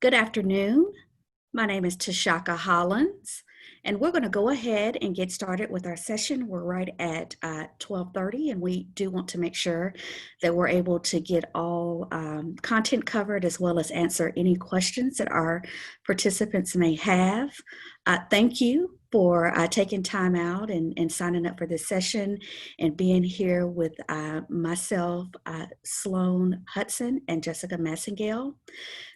Good afternoon. My name is Tachaka Hollins, and we're going to go ahead and get started with our session. We're right at 12:30, and we do want to make sure that we're able to get all content covered as well as answer any questions that our participants may have. Thank you for taking time out and signing up for this session and being here with myself, Sloan Hudson, and Jessica Massengale.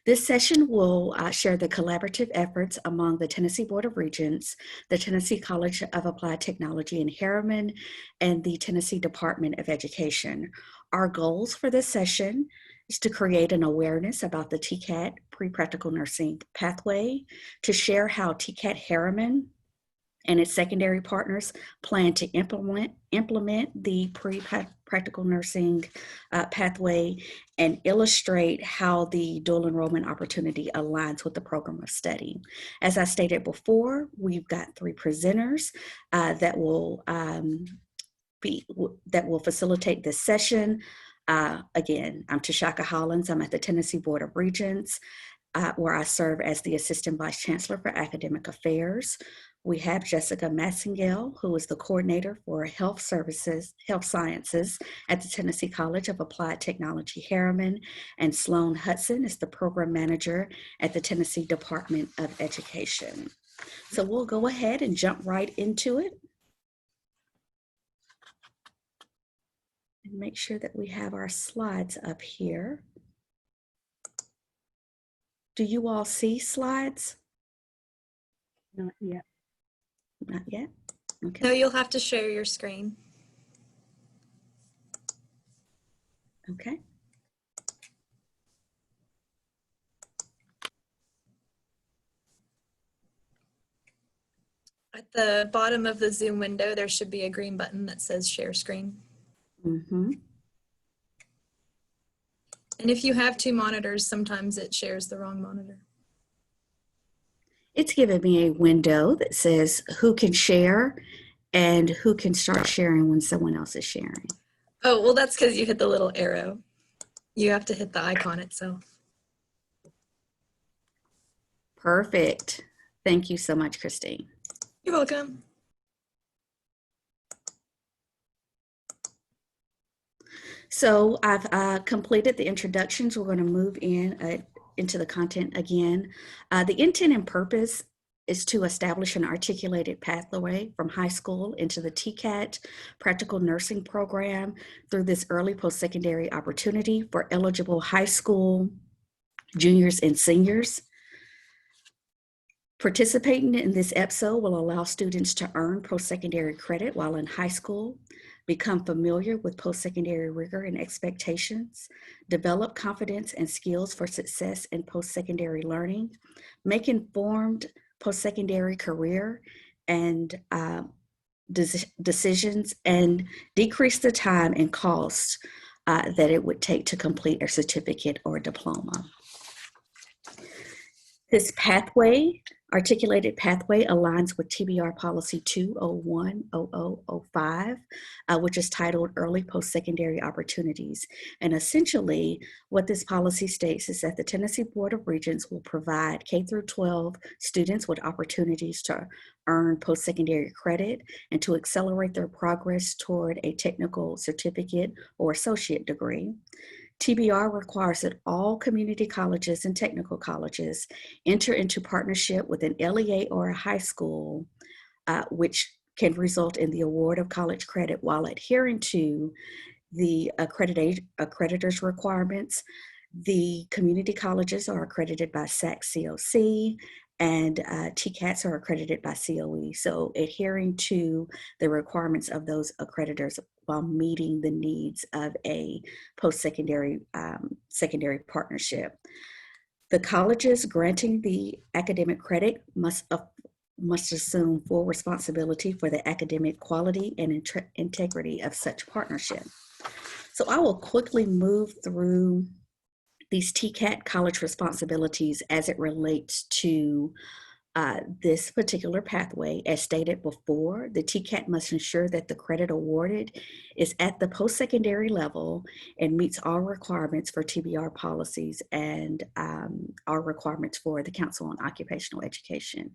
This session will share the collaborative efforts among the Tennessee Board of Regents, the Tennessee College of Applied Technology in Harriman, and the Tennessee Department of Education. Our goals for this session is to create an awareness about the TCAT Pre-Practical Nursing Pathway, to share how TCAT Harriman and its secondary partners plan to implement the pre-practical nursing pathway and illustrate how the dual enrollment opportunity aligns with the program of study. As I stated before, we've got three presenters that will facilitate this session. Again, I'm Tachaka Hollins. I'm at the Tennessee Board of Regents, where I serve as the Assistant Vice Chancellor for Academic Affairs. We have Jessica Massengale, who is the Coordinator for Health Sciences at the Tennessee College of Applied Technology Harriman, and Sloan Hudson is the Program Manager at the Tennessee Department of Education. So we'll go ahead and jump right into it. And make sure that we have our slides up here. Do you all see slides? Not yet. Not yet? Okay. No, you'll have to share your screen. Okay. At the bottom of the Zoom window, there should be a green button that says share screen. Mm-hmm. And if you have two monitors, sometimes it shares the wrong monitor. It's given me a window that says who can share and who can start sharing when someone else is sharing. Oh, well, that's because you hit the little arrow. You have to hit the icon itself. Perfect. Thank you so much, Christine. You're welcome. So I've completed the introductions. We're going to move into the content again. The intent and purpose is to establish an articulated pathway from high school into the TCAT practical nursing program through this early post-secondary opportunity for eligible high school juniors and seniors. Participating in this episode will allow students to earn post-secondary credit while in high school, become familiar with post-secondary rigor and expectations, develop confidence and skills for success in post-secondary learning, make informed post-secondary career and decisions, and decrease the time and cost that it would take to complete a certificate or a diploma. This pathway, articulated pathway, aligns with TBR Policy 201-0005, which is titled Early Post-Secondary Opportunities. And essentially, what this policy states is that the Tennessee Board of Regents will provide K-12 students with opportunities to earn post-secondary credit and to accelerate their progress toward a technical certificate or associate degree. TBR requires that all community colleges and technical colleges enter into partnership with an LEA or a high school, which can result in the award of college credit while adhering to the accreditors requirements. The community colleges are accredited by SAC-COC, and TCATs are accredited by COE. So adhering to the requirements of those accreditors while meeting the needs of a post-secondary secondary partnership. The colleges granting the academic credit must assume full responsibility for the academic quality and integrity of such partnership. So I will quickly move through these TCAT college responsibilities as it relates to This particular pathway, as stated before, the TCAT must ensure that the credit awarded is at the post-secondary level and meets all requirements for TBR policies and all requirements for the Council on Occupational Education.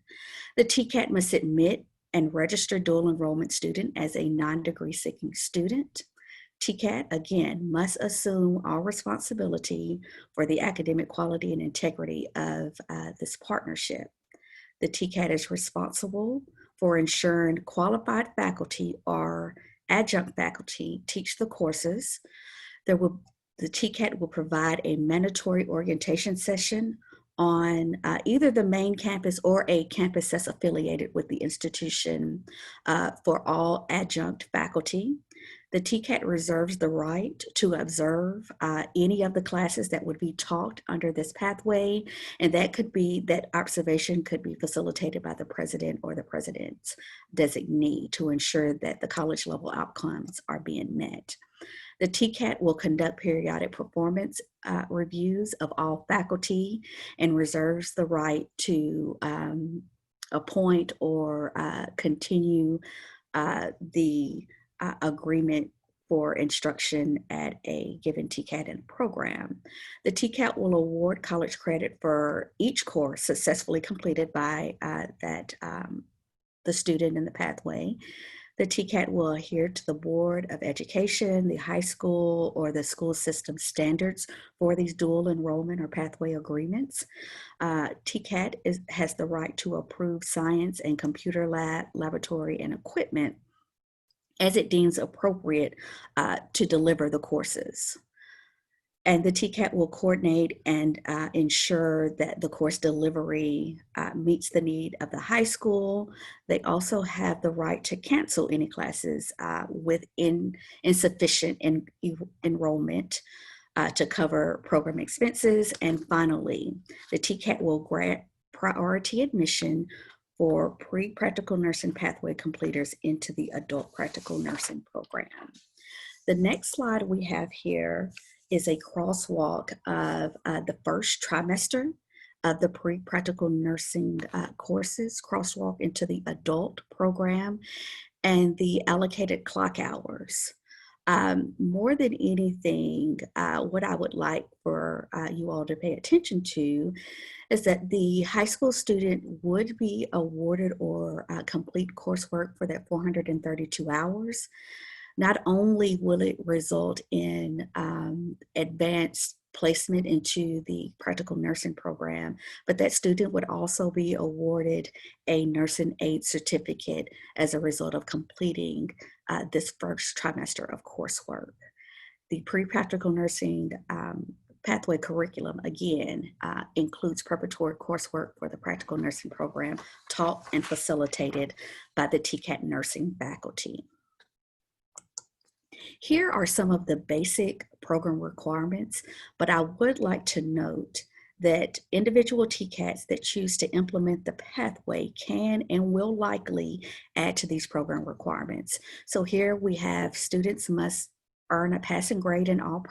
The TCAT must admit and register dual enrollment student as a non-degree seeking student. TCAT, again, must assume all responsibility for the academic quality and integrity of this partnership. The TCAT is responsible for ensuring qualified faculty or adjunct faculty teach the courses. The TCAT will provide a mandatory orientation session on either the main campus or a campus that's affiliated with the institution for all adjunct faculty. The TCAT reserves the right to observe any of the classes that would be taught under this pathway, and that observation could be facilitated by the president or the president's designee to ensure that the college level outcomes are being met. The TCAT will conduct periodic performance reviews of all faculty and reserves the right to appoint or continue the agreement for instruction at a given TCAT and program. The TCAT will award college credit for each course successfully completed by the student in the pathway. The TCAT will adhere to the Board of Education, the high school, or the school system standards for these dual enrollment or pathway agreements. TCAT has the right to approve science and computer laboratory and equipment as it deems appropriate to deliver the courses. And the TCAT will coordinate and ensure that the course delivery meets the need of the high school. They also have the right to cancel any classes with insufficient enrollment to cover program expenses. And finally, the TCAT will grant priority admission for pre-practical nursing pathway completers into the adult practical nursing program. The next slide we have here is a crosswalk of the first trimester of the pre-practical nursing courses, crosswalk into the adult program, and the allocated clock hours. More than anything, what I would like for you all to pay attention to is that the high school student would be awarded or complete coursework for that 432 hours. Not only will it result in advanced placement into the practical nursing program, but that student would also be awarded a nursing aid certificate as a result of completing this first trimester of coursework. The pre-practical nursing pathway curriculum, again, includes preparatory coursework for the practical nursing program taught and facilitated by the TCAT nursing faculty. Here are some of the basic program requirements, but I would like to note that individual TCATs that choose to implement the pathway can and will likely add to these program requirements. So here we have students must earn a passing grade in all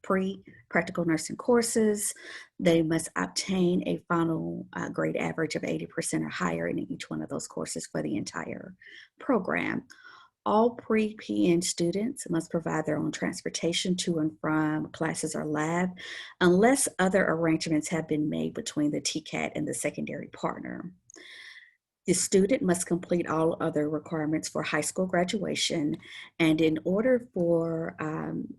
pre-practical nursing courses. They must obtain a final grade average of 80% or higher in each one of those courses for the entire program. All pre-PN students must provide their own transportation to and from classes or lab, unless other arrangements have been made between the TCAT and the secondary partner. The student must complete all other requirements for high school graduation, and in order for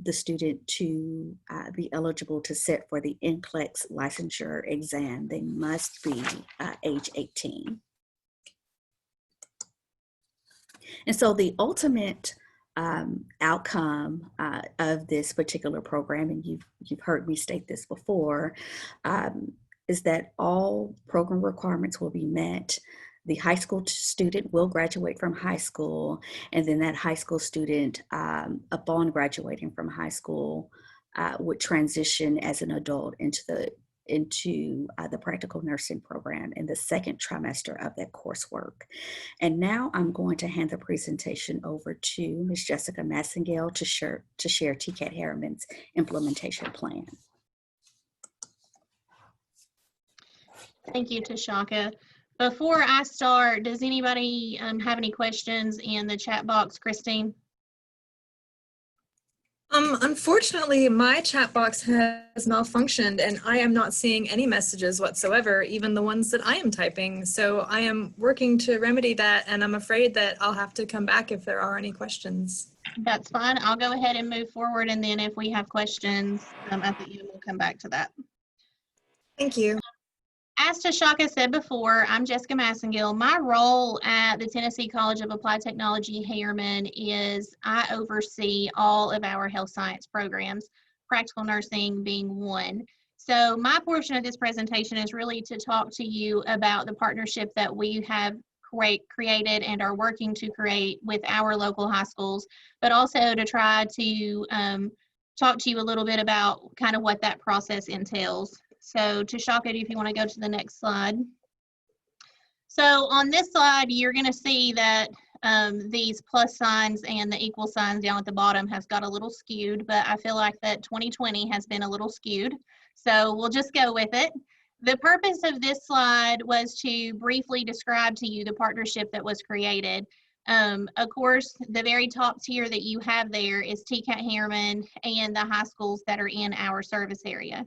the student to be eligible to sit for the NCLEX licensure exam, they must be age 18. And so the ultimate outcome of this particular program, and you've heard me state this before, is that all program requirements will be met. The high school student will graduate from high school, and then that high school student, upon graduating from high school, would transition as an adult into the practical nursing program in the second trimester of that coursework. And now I'm going to hand the presentation over to Ms. Jessica Massengale to share TCAT Harriman's implementation plan. Thank you, Tachaka. Before I start, does anybody have any questions in the chat box, Christine? Unfortunately, my chat box has malfunctioned and I am not seeing any messages whatsoever, even the ones that I am typing. So I am working to remedy that, and I'm afraid that I'll have to come back if there are any questions. That's fine. I'll go ahead and move forward, and then if we have questions at the end, we'll come back to that. Thank you. As Tachaka said before, I'm Jessica Massengill. My role at the Tennessee College of Applied Technology Harriman is I oversee all of our health science programs, practical nursing being one. So my portion of this presentation is really to talk to you about the partnership that we have created and are working to create with our local high schools, but also to try to talk to you a little bit about kind of what that process entails. So Tachaka, if you want to go to the next slide. So on this slide, you're going to see that these plus signs and the equal signs down at the bottom has got a little skewed, but I feel like that 2020 has been a little skewed. So we'll just go with it. The purpose of this slide was to briefly describe to you the partnership that was created. Of course, the very top tier that you have there is TCAT Harriman and the high schools that are in our service area.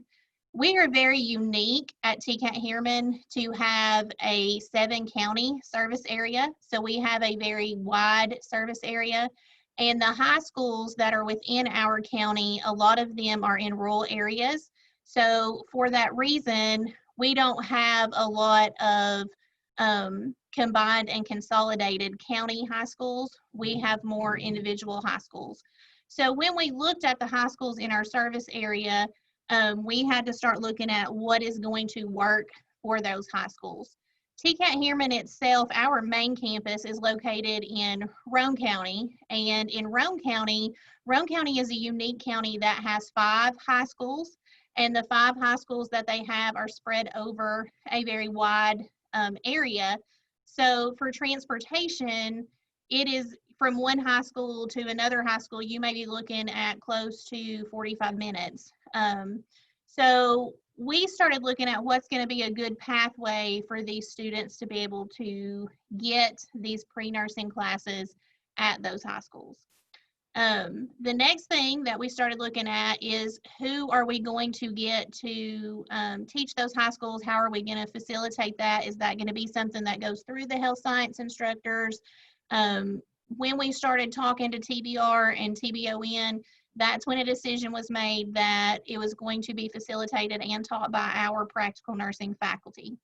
We are very unique at TCAT Harriman to have a 7-county service area. So we have a very wide service area. And the high schools that are within our county, a lot of them are in rural areas. So for that reason, we don't have a lot of combined and consolidated county high schools. We have more individual high schools. So when we looked at the high schools in our service area, we had to start looking at what is going to work for those high schools. TCAT Harriman itself, our main campus is located in Roane County, and in Roane County is a unique county that has 5 high schools, and the 5 high schools that they have are spread over a very wide area. So for transportation, it is from one high school to another high school, you may be looking at close to 45 minutes. So we started looking at what's going to be a good pathway for these students to be able to get these pre-nursing classes at those high schools. The next thing that we started looking at is who are we going to get to teach those high schools? How are we going to facilitate that? Is that going to be something that goes through the health science instructors? When we started talking to TBR and TBON, that's when a decision was made that it was going to be facilitated and taught by our practical nursing faculty.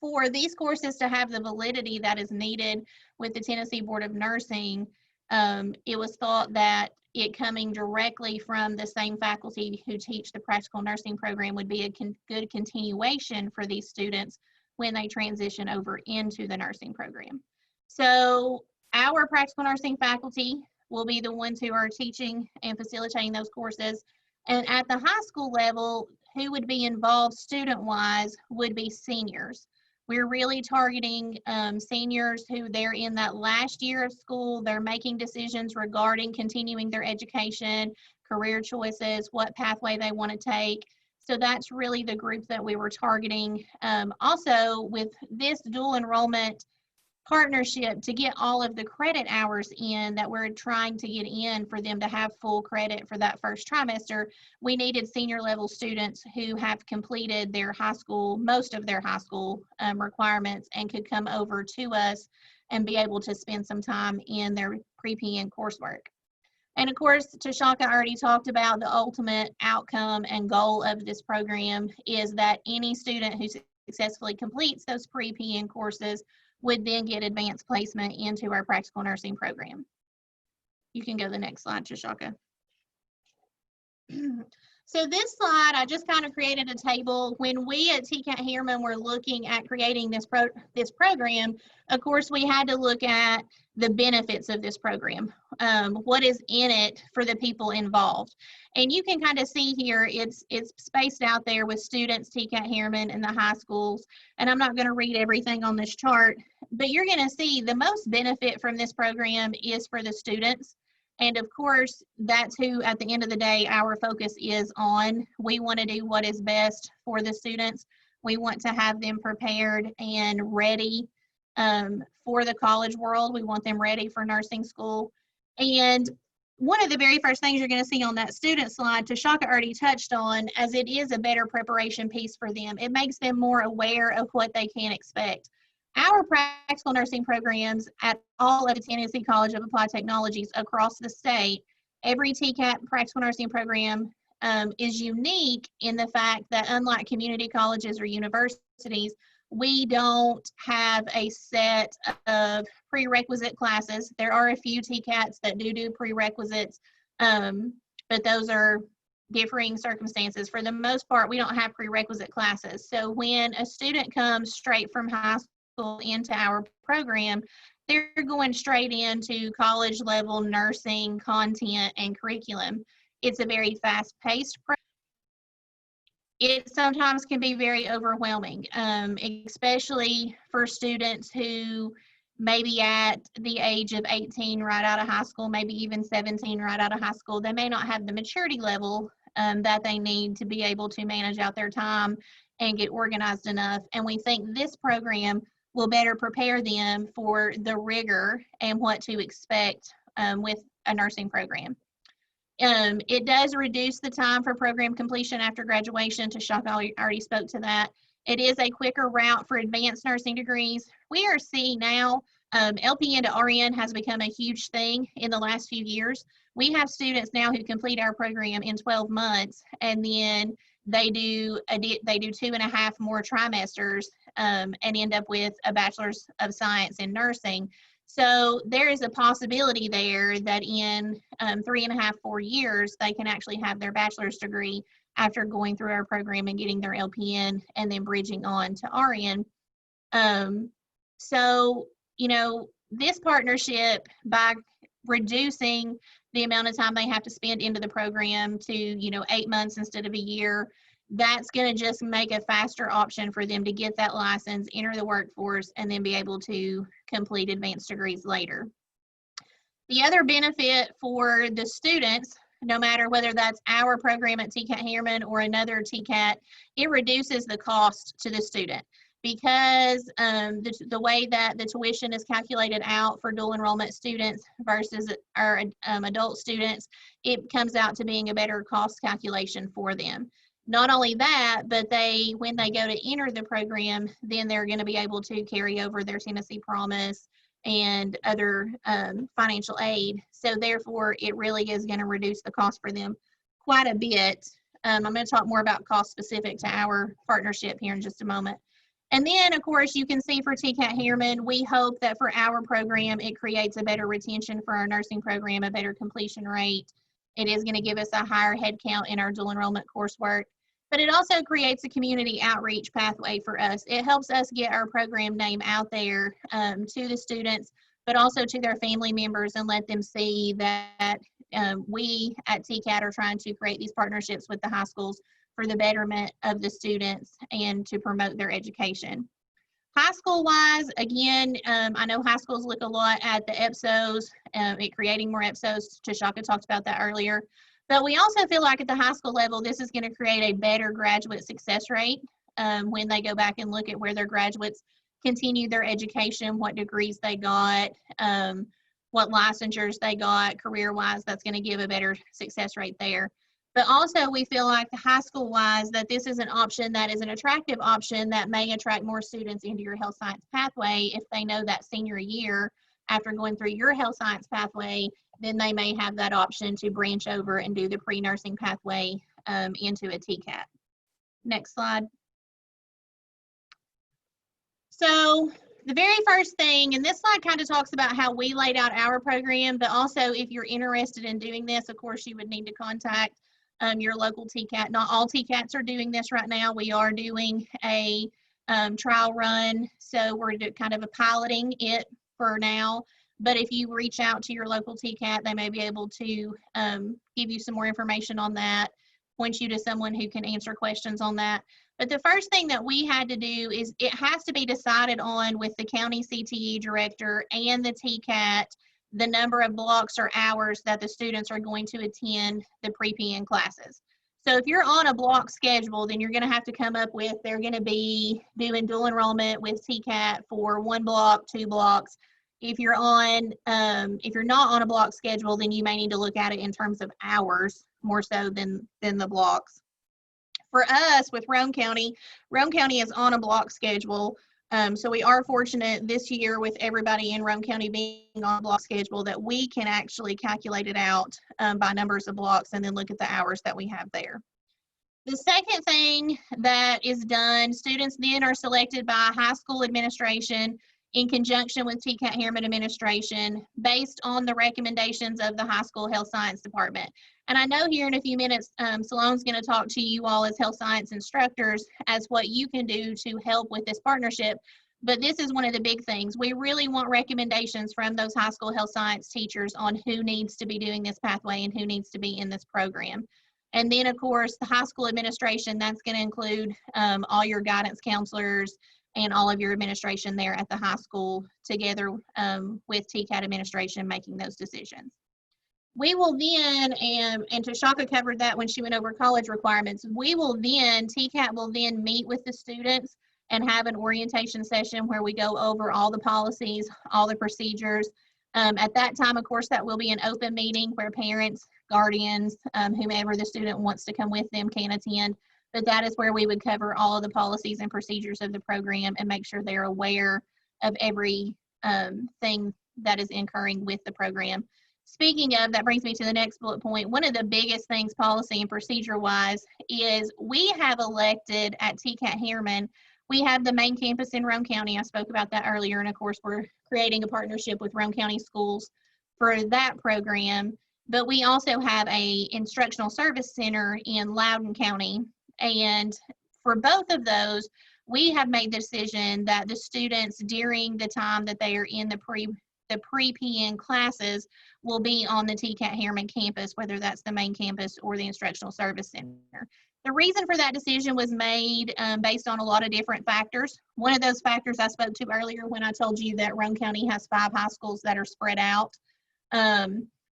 For these courses to have the validity that is needed with the Tennessee Board of Nursing, it was thought that it coming directly from the same faculty who teach the practical nursing program would be a good continuation for these students when they transition over into the nursing program. So our practical nursing faculty will be the ones who are teaching and facilitating those courses. And at the high school level, who would be involved student-wise would be seniors. We're really targeting seniors who they're in that last year of school. They're making decisions regarding continuing their education, career choices, what pathway they want to take. So that's really the group that we were targeting. Also, with this dual enrollment partnership, to get all of the credit hours in that we're trying to get in for them to have full credit for that first trimester, we needed senior level students who have completed their high school, most of their high school requirements, and could come over to us and be able to spend some time in their pre-PN coursework. And of course, Tachaka already talked about the ultimate outcome and goal of this program is that any student who successfully completes those pre-PN courses would then get advanced placement into our practical nursing program. You can go to the next slide, Tachaka. So this slide, I just kind of created a table. When we at TCAT Harriman were looking at creating this program, of course, we had to look at the benefits of this program. What is in it for the people involved? And you can kind of see here, it's spaced out there with students, TCAT Harriman, and the high schools. And I'm not going to read everything on this chart, but you're going to see the most benefit from this program is for the students. And of course, that's who, at the end of the day, our focus is on. We want to do what is best for the students. We want to have them prepared and ready for the college world. We want them ready for nursing school. And one of the very first things you're going to see on that student slide, Tachaka already touched on, as it is a better preparation piece for them. It makes them more aware of what they can expect. Our practical nursing programs at all of the Tennessee College of Applied Technologies across the state, every TCAT practical nursing program is unique in the fact that, unlike community colleges or universities, we don't have a set of prerequisite classes. There are a few TCATs that do prerequisites, but those are differing circumstances. For the most part, we don't have prerequisite classes. So when a student comes straight from high school into our program, they're going straight into college level nursing content and curriculum. It's a very fast-paced program. It sometimes can be very overwhelming, especially for students who maybe at the age of 18 right out of high school, maybe even 17 right out of high school. They may not have the maturity level that they need to be able to manage out their time and get organized enough. And we think this program will better prepare them for the rigor and what to expect with a nursing program. It does reduce the time for program completion after graduation. Tachaka already spoke to that. It is a quicker route for advanced nursing degrees. We are seeing now LPN to RN has become a huge thing in the last few years. We have students now who complete our program in 12 months, and then they do 2.5 more trimesters and end up with a bachelor's of science in nursing. So there is a possibility there that in 3.5, 4 years, they can actually have their bachelor's degree after going through our program and getting their LPN and then bridging on to RN. So, you know, this partnership, by reducing the amount of time they have to spend into the program to, 8 months instead of a year, that's going to just make a faster option for them to get that license, enter the workforce, and then be able to complete advanced degrees later. The other benefit for the students, no matter whether that's our program at TCAT Harriman or another TCAT, it reduces the cost to the student, because the way that the tuition is calculated out for dual enrollment students versus our adult students, it comes out to being a better cost calculation for them. Not only that, but when they go to enter the program, then they're going to be able to carry over their Tennessee Promise and other financial aid. So therefore, it really is going to reduce the cost for them quite a bit. I'm going to talk more about cost specific to our partnership here in just a moment. And then, of course, you can see for TCAT Harriman, we hope that for our program, it creates a better retention for our nursing program, a better completion rate. It is going to give us a higher head count in our dual enrollment coursework. But it also creates a community outreach pathway for us. It helps us get our program name out there to the students, but also to their family members, and let them see that we at TCAT are trying to create these partnerships with the high schools for the betterment of the students and to promote their education. High school wise, again, I know high schools look a lot at the EPSOs, creating more EPSOs. Tachaka talked about that earlier. But we also feel like at the high school level, this is going to create a better graduate success rate when they go back and look at where their graduates continue their education, what degrees they got, what licensures they got, career-wise. That's going to give a better success rate there. But also, we feel like the high school-wise that this is an option that is an attractive option that may attract more students into your health science pathway if they know that senior year after going through your health science pathway, then they may have that option to branch over and do the pre-nursing pathway into a TCAT. Next slide. So the very first thing, and this slide kind of talks about how we laid out our program, but also if you're interested in doing this, of course, you would need to contact your local TCAT. Not all TCATs are doing this right now. We are doing a trial run, so we're kind of piloting it for now. But if you reach out to your local TCAT, they may be able to give you some more information on that, point you to someone who can answer questions on that. But the first thing that we had to do is it has to be decided on with the county CTE director and the TCAT, the number of blocks or hours that the students are going to attend the pre-PN classes. So if you're on a block schedule, then you're going to have to come up with, they're going to be doing dual enrollment with TCAT for 1 block, 2 blocks. If you're not on a block schedule, then you may need to look at it in terms of hours more so than the blocks. For us with Roane County is on a block schedule. So we are fortunate this year with everybody in Roane County being on a block schedule that we can actually calculate it out by numbers of blocks and then look at the hours that we have there. The second thing that is done, students then are selected by high school administration in conjunction with TCAT Harriman administration based on the recommendations of the high school health science department. And I know here in a few minutes, Salone's going to talk to you all as health science instructors as what you can do to help with this partnership. But this is one of the big things. We really want recommendations from those high school health science teachers on who needs to be doing this pathway and who needs to be in this program. And then, of course, the high school administration, that's going to include all your guidance counselors and all of your administration there at the high school together with TCAT administration making those decisions. We will then, and Tachaka covered that when she went over college requirements, TCAT will then meet with the students and have an orientation session where we go over all the policies, all the procedures. At that time, of course, that will be an open meeting where parents, guardians, whomever the student wants to come with them can attend. But that is where we would cover all of the policies and procedures of the program and make sure they're aware of every thing that is occurring with the program. Speaking of, that brings me to the next bullet point. One of the biggest things policy and procedure wise is we have elected at TCAT Harriman, we have the main campus in Roane County. I spoke about that earlier. And of course, we're creating a partnership with Roane County Schools for that program. But we also have a instructional service center in Loudoun County. And for both of those, we have made the decision that the students during the time that they are in the pre-PN classes will be on the TCAT Harriman campus, whether that's the main campus or the instructional service center. The reason for that decision was made based on a lot of different factors. One of those factors I spoke to earlier when I told you that Roane County has 5 high schools that are spread out.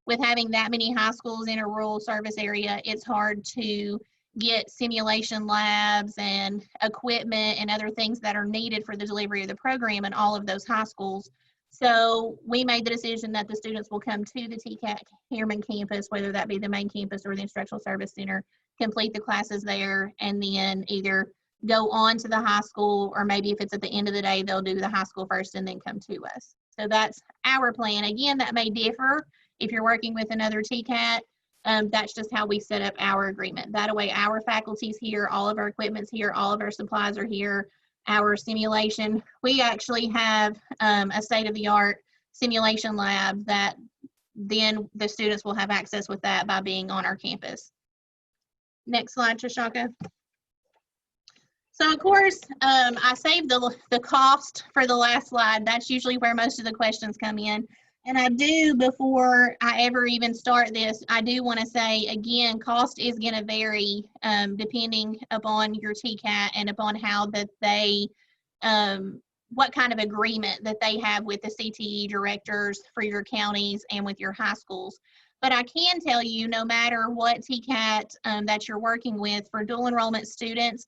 With having that many high schools in a rural service area, it's hard to get simulation labs and equipment and other things that are needed for the delivery of the program in all of those high schools. So we made the decision that the students will come to the TCAT Harriman campus, whether that be the main campus or the instructional service center, complete the classes there, and then either go on to the high school, or maybe if it's at the end of the day, they'll do the high school first and then come to us. So that's our plan. Again, that may differ if you're working with another TCAT. That's just how we set up our agreement. That way our faculty's here, all of our equipment's here, all of our supplies are here, our simulation. We actually have a state-of-the-art simulation lab that then the students will have access with that by being on our campus. Next slide, Tachaka. So of course, I saved the cost for the last slide. That's usually where most of the questions come in. And I do, before I ever even start this, I do want to say, again, cost is going to vary depending upon your TCAT and upon how that they, what kind of agreement that they have with the CTE directors for your counties and with your high schools. But I can tell you, no matter what TCAT that you're working with, for dual enrollment students,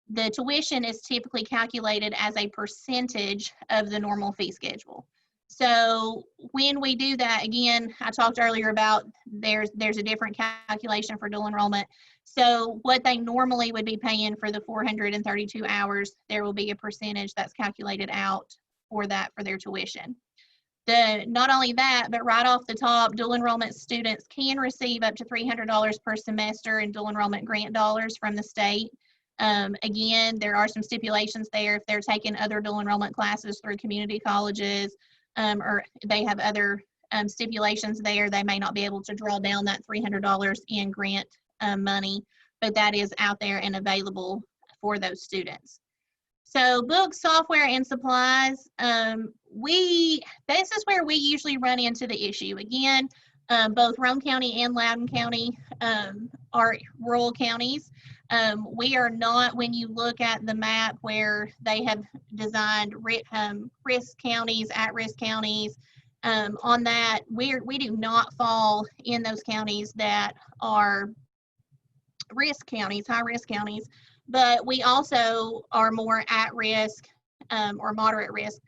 the tuition is typically calculated as a percentage of the normal fee schedule. So when we do that, again, I talked earlier about there's a different calculation for dual enrollment. So what they normally would be paying for the 432 hours, there will be a percentage that's calculated out for that for their tuition. Not only that, but right off the top, dual enrollment students can receive up to $300 per semester in dual enrollment grant dollars from the state. Again, there are some stipulations there. If they're taking other dual enrollment classes through community colleges, or they have other stipulations there, they may not be able to draw down that $300 in grant money, but that is out there and available for those students. So books, software, and supplies, this is where we usually run into the issue. Again, both Roane County and Loudoun County are rural counties. We are not, when you look at the map where they have designed risk counties, at-risk counties, on that, we do not fall in those counties that are risk counties, high risk counties, but we also are more at risk or moderate risk.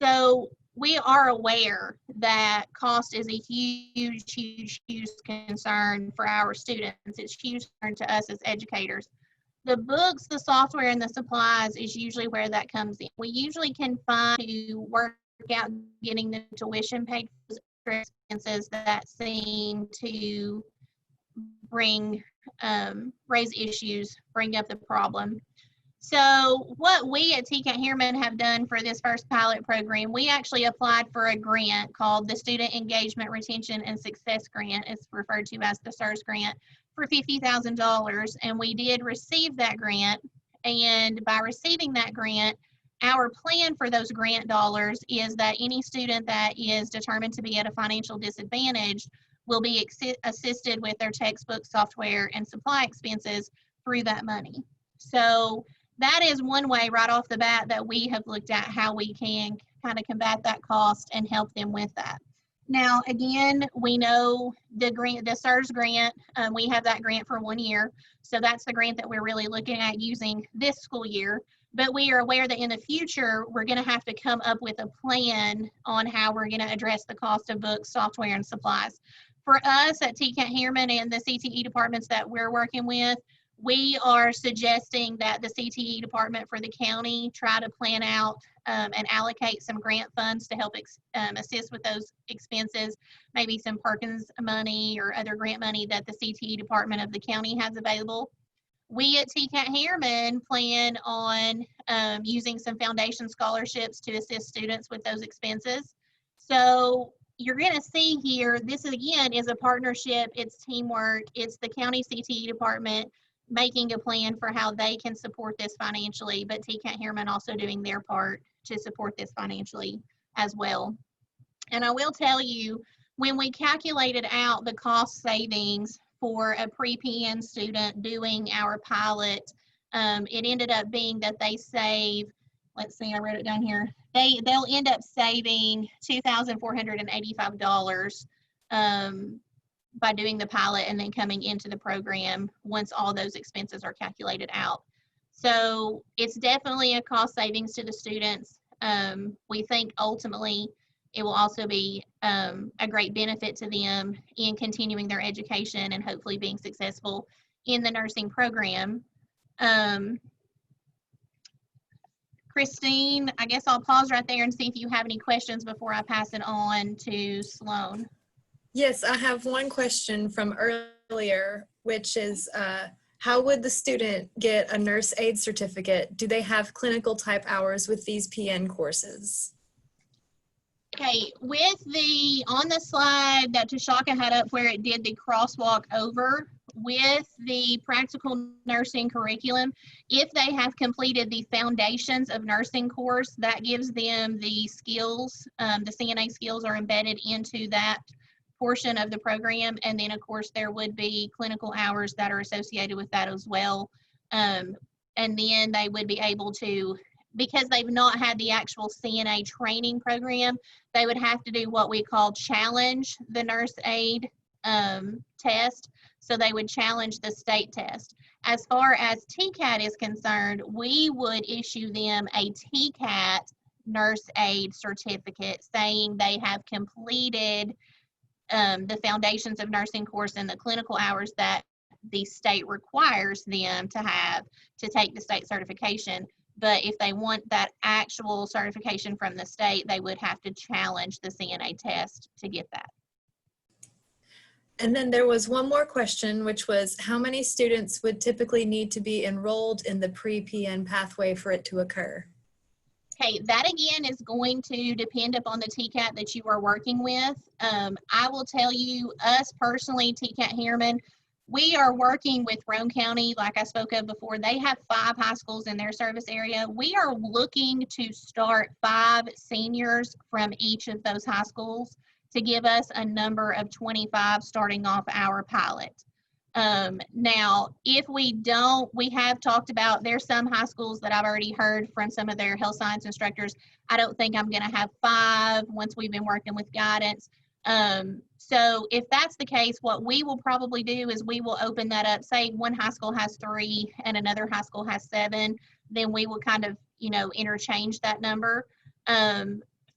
So we are aware that cost is a huge concern for our students. It's huge concern to us as educators. The books, the software, and the supplies is usually where that comes in. We usually can find to work out getting the tuition paid for expenses that seem to bring raise issues, bring up the problem. So what we at TCAT Harriman have done for this first pilot program, we actually applied for a grant called the Student Engagement, Retention, and Success Grant. It's referred to as the SERS grant for $50,000, and we did receive that grant. And by receiving that grant, our plan for those grant dollars is that any student that is determined to be at a financial disadvantage will be assisted with their textbook, software, and supply expenses through that money. So that is one way right off the bat that we have looked at how we can kind of combat that cost and help them with that. Now, again, we know the grant, the SERS grant, we have that grant for 1 year. So that's the grant that we're really looking at using this school year. But we are aware that in the future, we're going to have to come up with a plan on how we're going to address the cost of books, software, and supplies. For us at TCAT Harriman and the CTE departments that we're working with, we are suggesting that the CTE department for the county try to plan out and allocate some grant funds to help assist with those expenses, maybe some Perkins money or other grant money that the CTE department of the county has available. We at TCAT Harriman plan on using some foundation scholarships to assist students with those expenses. So you're going to see here, this again is a partnership, it's teamwork, it's the county CTE department making a plan for how they can support this financially, but TCAT Harriman also doing their part to support this financially as well. And I will tell you, when we calculated out the cost savings for a pre-PN student doing our pilot, it ended up being that they save, let's see, I wrote it down here. They'll end up saving $2,485 by doing the pilot and then coming into the program once all those expenses are calculated out. So it's definitely a cost savings to the students. We think ultimately it will also be a great benefit to them in continuing their education and hopefully being successful in the nursing program. Christine, I guess I'll pause right there and see if you have any questions before I pass it on to Sloan. Yes, I have one question from earlier, which is how would the student get a nurse aid certificate? Do they have clinical type hours with these PN courses? Okay, with on the slide that Tachaka had up where it did the crosswalk over, with the practical nursing curriculum, if they have completed the foundations of nursing course, that gives them the skills, the CNA skills are embedded into that portion of the program. And then of course there would be clinical hours that are associated with that as well. And then they would be able to, because they've not had the actual CNA training program, they would have to do what we call challenge the nurse aid test. So they would challenge the state test. As far as TCAT is concerned, we would issue them a TCAT nurse aid certificate saying they have completed the foundations of nursing course and the clinical hours that the state requires them to have to take the state certification. But if they want that actual certification from the state, they would have to challenge the CNA test to get that. And then there was one more question, which was how many students would typically need to be enrolled in the pre-PN pathway for it to occur? Okay, that again is going to depend upon the TCAT that you are working with. I will tell you, us personally, TCAT Harriman, we are working with Roane County, like I spoke of before. They have 5 high schools in their service area. We are looking to start 5 seniors from each of those high schools to give us a number of 25 starting off our pilot. Now, if we don't, we have talked about, there's some high schools that I've already heard from some of their health science instructors, I don't think I'm going to have 5 once we've been working with guidance. So if that's the case, what we will probably do is we will open that up. Say one high school has 3 and another high school has 7, then we will kind of, interchange that number.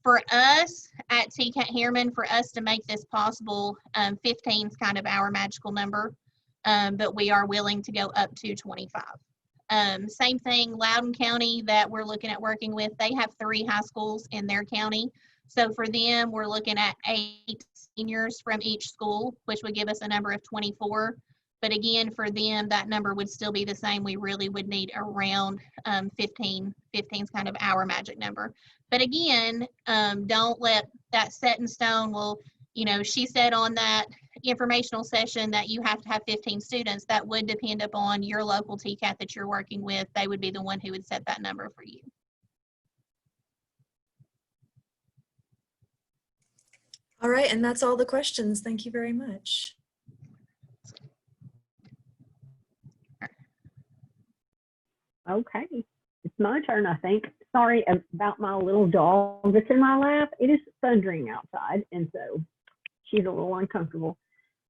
For us at TCAT Harriman, for us to make this possible, 15 is kind of our magical number, but we are willing to go up to 25. Same thing, Loudoun County that we're looking at working with, they have 3 high schools in their county. So for them, we're looking at 8 seniors from each school, which would give us a number of 24. But again, for them, that number would still be the same. We really would need around 15. 15 is kind of our magic number. But again, don't let that set in stone. Well, she said on that informational session that you have to have 15 students. That would depend upon your local TCAT that you're working with. They would be the one who would set that number for you. All right, and that's all the questions. Thank you very much. Okay, it's my turn, I think. Sorry about my little dog that's in my lap. It is thundering outside, and so she's a little uncomfortable.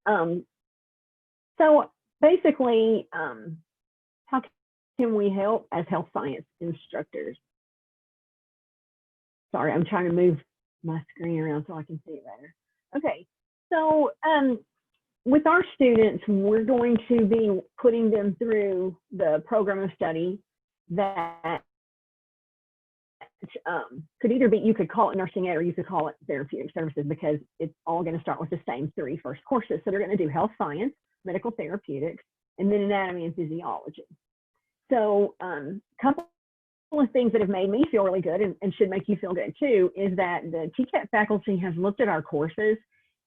So basically, how can we help as health science instructors? Sorry, I'm trying to move my screen around so I can see it better. Okay, so with our students, we're going to be putting them through the program of study that could either be, you could call it nursing ed or you could call it therapeutic services, because it's all going to start with the same 3 first courses. So they're going to do health science, medical therapeutics, and then anatomy and physiology. So a couple of things that have made me feel really good and should make you feel good too is that the TCAT faculty has looked at our courses,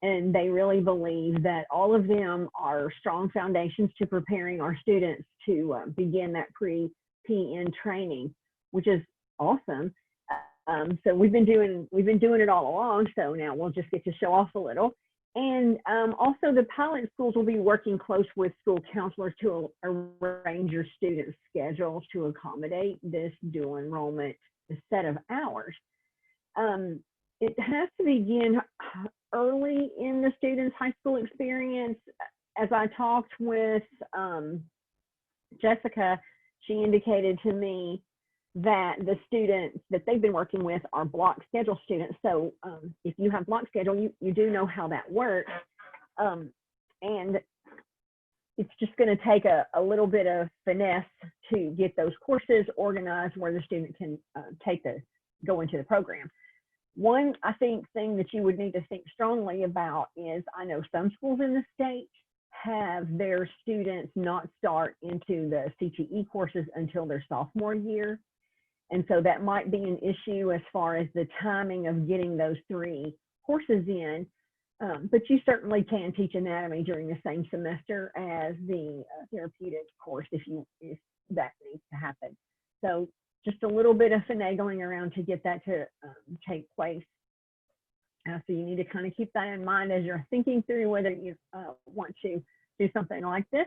and they really believe that all of them are strong foundations to preparing our students to begin that pre-PN training, which is awesome. So we've been doing it all along. So now we'll just get to show off a little. And also the pilot schools will be working close with school counselors to arrange your students' schedules to accommodate this dual enrollment set of hours. It has to begin early in the student's high school experience. As I talked with Jessica, she indicated to me that the students that they've been working with are block schedule students. So if you have block schedule, you do know how that works. And it's just going to take a little bit of finesse to get those courses organized where the student can go into the program. One, I think, thing that you would need to think strongly about is, I know some schools in the state have their students not start into the CTE courses until their sophomore year. And so that might be an issue as far as the timing of getting those 3 courses in. But you certainly can teach anatomy during the same semester as the therapeutic course if that needs to happen. So just a little bit of finagling around to get that to take place. So you need to kind of keep that in mind as you're thinking through whether you want to do something like this.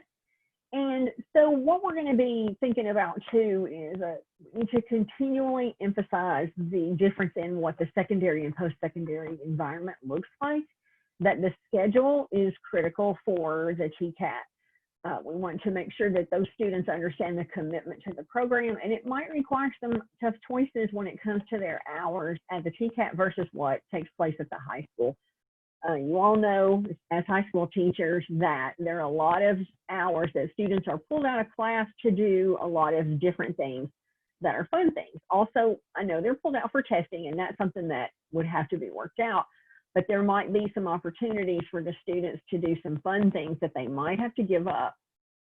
And so what we're going to be thinking about too is we need to continually emphasize the difference in what the secondary and post-secondary environment looks like, that the schedule is critical for the TCAT. We want to make sure that those students understand the commitment to the program, and it might require some tough choices when it comes to their hours at the TCAT versus what takes place at the high school. You all know as high school teachers that there are a lot of hours that students are pulled out of class to do a lot of different things that are fun things. Also, I know they're pulled out for testing, and that's something that would have to be worked out. But there might be some opportunities for the students to do some fun things that they might have to give up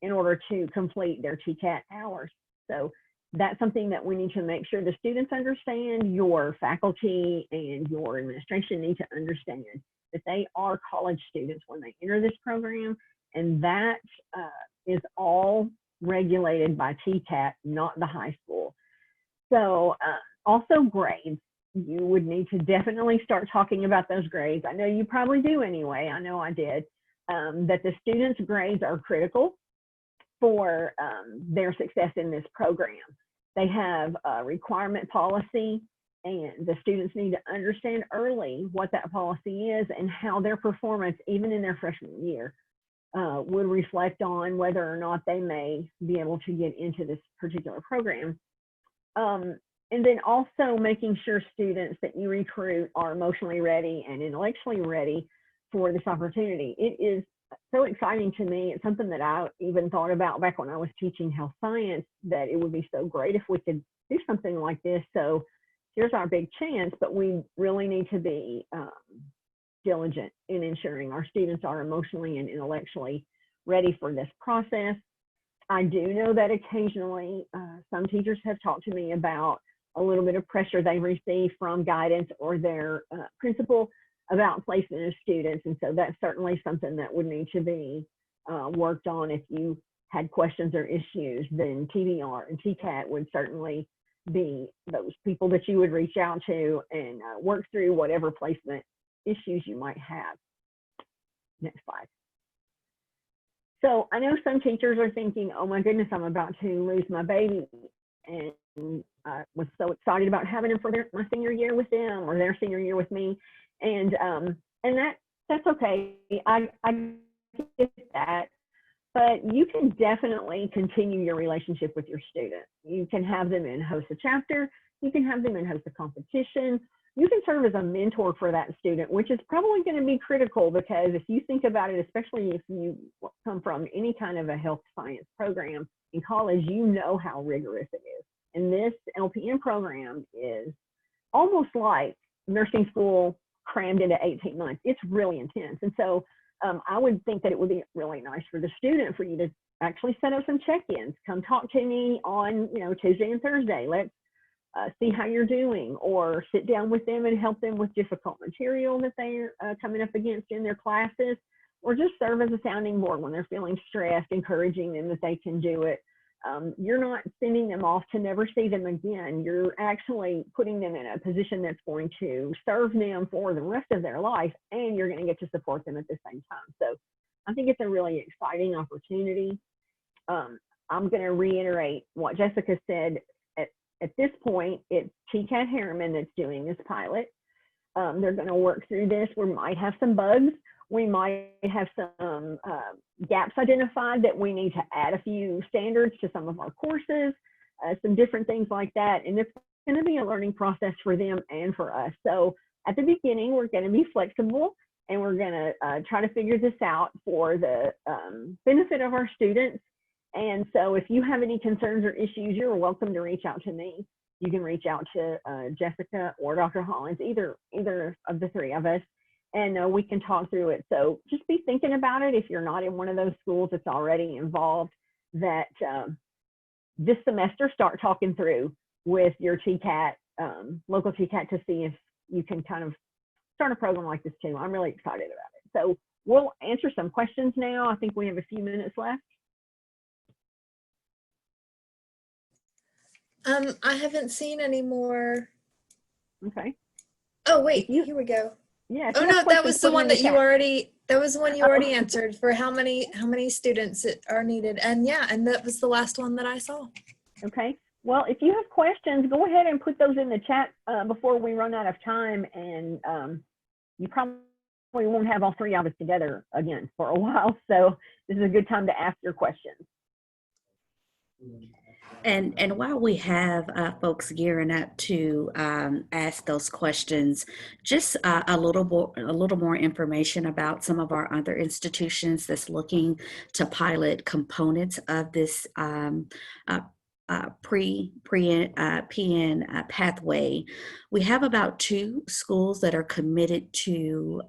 in order to complete their TCAT hours. So that's something that we need to make sure the students understand. Your faculty and your administration need to understand that they are college students when they enter this program, and that is all regulated by TCAT, not the high school. So also grades. You would need to definitely start talking about those grades. I know you probably do anyway. I know I did. That the students' grades are critical for their success in this program. They have a requirement policy And the students need to understand early what that policy is and how their performance, even in their freshman year, would reflect on whether or not they may be able to get into this particular program. And then also making sure students that you recruit are emotionally ready and intellectually ready for this opportunity. It is so exciting to me. It's something that I even thought about back when I was teaching health science, that it would be so great if we could do something like this. So here's our big chance, but we really need to be diligent in ensuring our students are emotionally and intellectually ready for this process. I do know that occasionally some teachers have talked to me about a little bit of pressure they receive from guidance or their principal about placement of students. And so that's certainly something that would need to be worked on. If you had questions or issues, then TBR and TCAT would certainly be those people that you would reach out to and work through whatever placement issues you might have. Next slide. So I know some teachers are thinking, oh my goodness, I'm about to lose my baby. And I was so excited about having them for my senior year with them or their senior year with me. And that's okay. I get that. But you can definitely continue your relationship with your student. You can have them in host a chapter. You can have them in host a competition. You can serve as a mentor for that student, which is probably going to be critical, because if you think about it, especially if you come from any kind of a health science program in college, you know how rigorous it is. And this LPN program is almost like nursing school crammed into 18 months. It's really intense. And so I would think that it would be really nice for the student for you to actually set up some check-ins. Come talk to me on, Tuesday and Thursday. Let's see how you're doing, or sit down with them and help them with difficult material that they're coming up against in their classes, or just serve as a sounding board when they're feeling stressed, encouraging them that they can do it. You're not sending them off to never see them again. You're actually putting them in a position that's going to serve them for the rest of their life, and you're going to get to support them at the same time. So I think it's a really exciting opportunity. I'm going to reiterate what Jessica said. At this point, it's TCAT Harriman that's doing this pilot. They're going to work through this. We might have some bugs. We might have some gaps identified that we need to add a few standards to some of our courses, some different things like that. And it's going to be a learning process for them and for us. So at the beginning, we're going to be flexible, and we're going to try to figure this out for the benefit of our students. And so if you have any concerns or issues, you're welcome to reach out to me. You can reach out to Jessica or Dr. Hollins, either of the three of us, and we can talk through it. So just be thinking about it if you're not in one of those schools that's already involved, that this semester start talking through with your TCAT, local TCAT, to see if you can kind of start a program like this too. I'm really excited about it. So we'll answer some questions now. I think we have a few minutes left. I haven't seen any more. Okay. Oh, wait, here we go. Yeah. Oh no, that was the one that you already, answered for how many students are needed. And yeah, and that was the last one that I saw. Okay. Well, if you have questions, go ahead and put those in the chat before we run out of time. And you probably won't have all three of us together again for a while. So this is a good time to ask your questions. And while we have folks gearing up to ask those questions, just a little more information about some of our other institutions that's looking to pilot components of this pre-PN pathway. We have about 2 schools that are committed to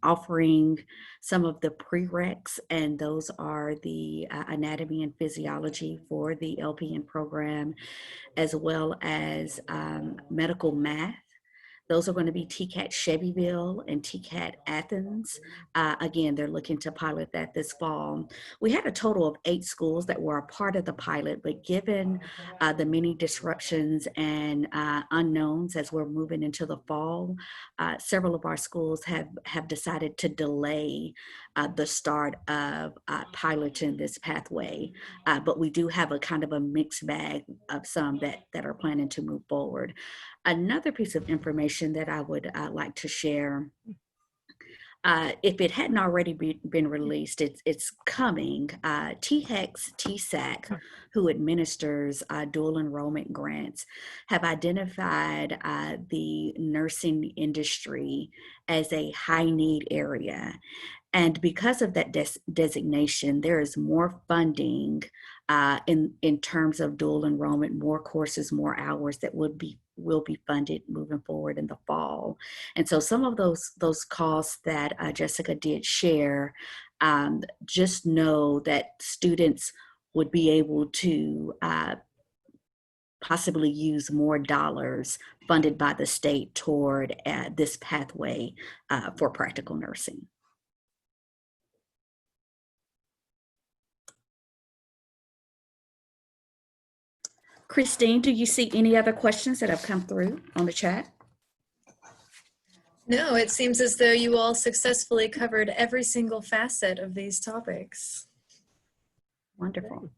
offering some of the prereqs, and those are the anatomy and physiology for the LPN program, as well as medical math. Those are going to be TCAT Chevyville and TCAT Athens. Again, they're looking to pilot that this fall. We had a total of 8 schools that were a part of the pilot, but given the many disruptions and unknowns as we're moving into the fall, several of our schools have decided to delay the start of piloting this pathway. But we do have a kind of a mixed bag of some that are planning to move forward. Another piece of information that I would like to share, if it hadn't already been released, it's coming. TCAT, who administers dual enrollment grants, have identified the nursing industry as a high need area. And because of that designation, there is more funding in terms of dual enrollment, more courses, more hours that will be funded moving forward in the fall. And so some of those costs that Jessica did share, just know that students would be able to possibly use more dollars funded by the state toward this pathway for practical nursing. Christine, do you see any other questions that have come through on the chat? No, it seems as though you all successfully covered every single facet of these topics. Wonderful.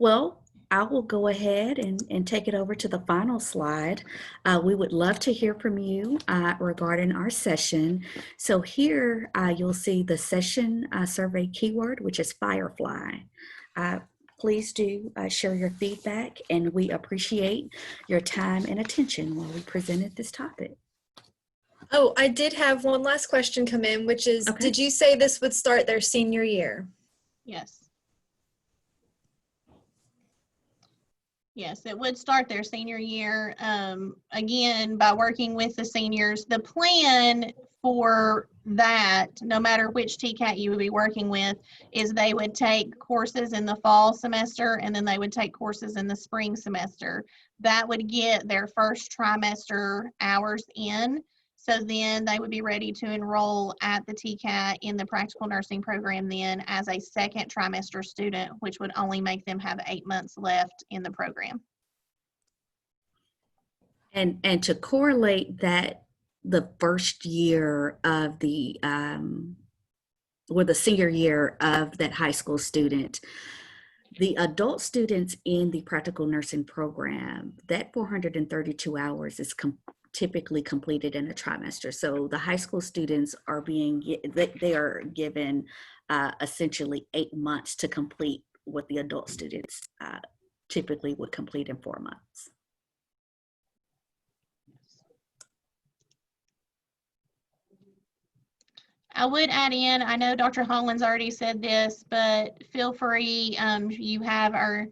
Well, I will go ahead and take it over to the final slide. We would love to hear from you regarding our session. So here you'll see the session survey keyword, which is Firefly. Please do share your feedback, and we appreciate your time and attention while we presented this topic. Oh, I did have one last question come in, which is, Okay. Did you say this would start their senior year? Yes. Yes, it would start their senior year. Again, by working with the seniors, the plan for that, no matter which TCAT you would be working with, is they would take courses in the fall semester and then they would take courses in the spring semester. That would get their first trimester hours in. So then they would be ready to enroll at the TCAT in the practical nursing program then as a second trimester student, which would only make them have 8 months left in the program. And to correlate that, the first year of the or the senior year of that high school student, the adult students in the practical nursing program, that 432 hours is typically completed in a trimester. So the high school students are they are given essentially 8 months to complete what the adult students typically would complete in 4 months. I would add in, I know Dr. Hollins already said this, but feel free, you have our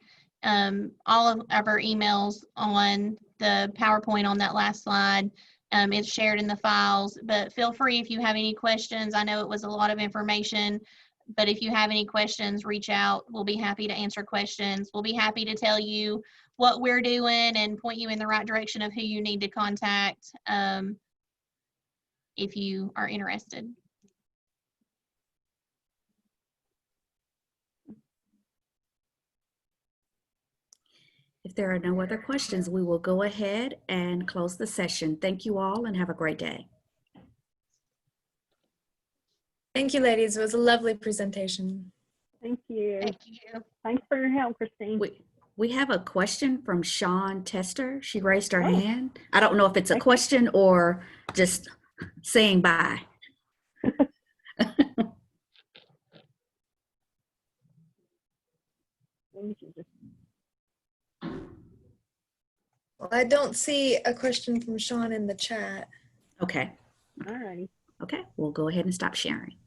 all of our emails on the PowerPoint on that last slide. It's shared in the files, but feel free if you have any questions. I know it was a lot of information, but if you have any questions, reach out. We'll be happy to answer questions. We'll be happy to tell you what we're doing and point you in the right direction of who you need to contact if you are interested. If there are no other questions, we will go ahead and close the session. Thank you all and have a great day. Thank you, ladies. It was a lovely presentation. Thank you. Thank you. Thanks for your help, Christine. We have a question from Sean Tester. She raised her Oh. hand. I don't know if it's a Okay. question or just saying bye. Well, I don't see a question from Sean in the chat. Okay. All righty. Okay. We'll go ahead and stop sharing.